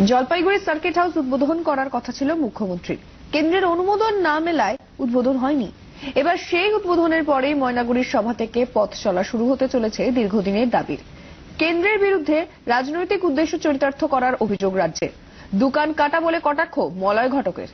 Jalpaiguri circuit house উদ্বোধন করার কথা ছিল মুখ্যমন্ত্রীর। কেন্দ্রের অনুমোদন না মেলায় উদ্বোধন হয়নি। এবার সেই উদ্বোধনের পরেই ময়নাগুড়ির সভা থেকে পথ চলা শুরু হতে চলেছে দীর্ঘদিনের দাবির। কেন্দ্রের বিরুদ্ধে রাজনৈতিক উদ্দেশ্য চরিতার্থ করার অভিযোগ রাজ্যে। দোকান কাটা বলে কটাক্ষ মলয় ঘটকের।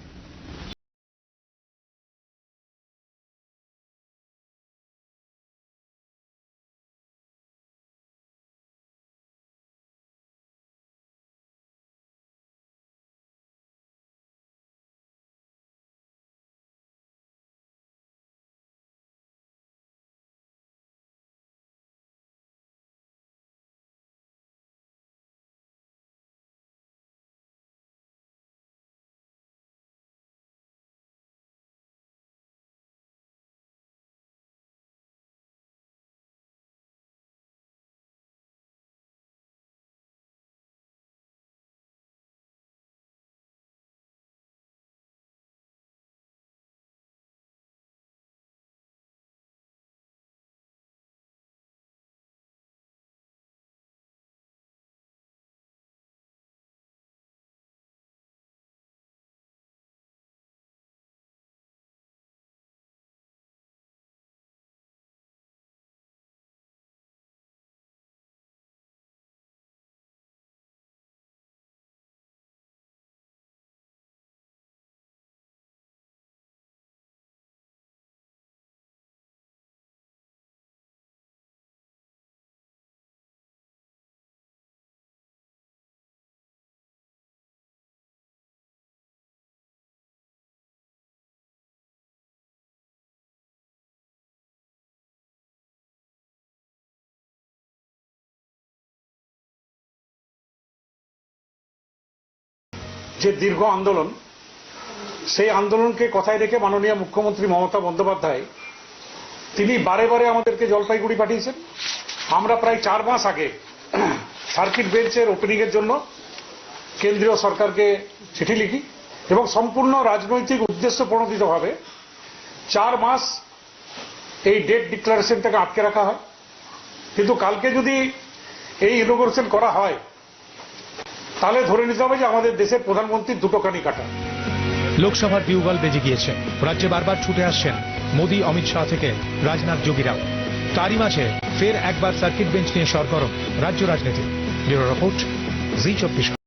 যে দীর্ঘ আন্দোলন, সেই আন্দোলনকে কথায় রেখে মাননীয় মুখ্যমন্ত্রী মমতা বন্দ্যোপাধ্যায় তিনি বারে বারে আমাদেরকে জলপাইগুড়ি পাঠিয়েছেন। আমরা প্রায় 4 মাস আগে সার্কিট বেঞ্চের ওপেনিং এর জন্য কেন্দ্রীয় সরকারকে চিঠি লিখি এবং সম্পূর্ণ রাজনৈতিক উদ্দেশ্য প্রণোদিতভাবে 4 মাস এই ডেট ডিক্লারেশনটাকে আটকে রাখা হয়। কিন্তু কালকে যদি এই ইনোগ্রেশন করা হয় তাহলে ধরে নিতে হবে যে আমাদের দেশের প্রধানমন্ত্রীর দুটো কানি কাটা। লোকসভার বিউগল বেজে গিয়েছে, রাজ্যে বারবার ছুটে আসছেন মোদী, অমিত শাহ থেকে রাজনাথ, যোগীরাও। তারই মাঝে ফের একবার সার্কিট বেঞ্চ নিয়ে সরগরম রাজ্য রাজনীতি। ব্যুরো রিপোর্ট, জি 24।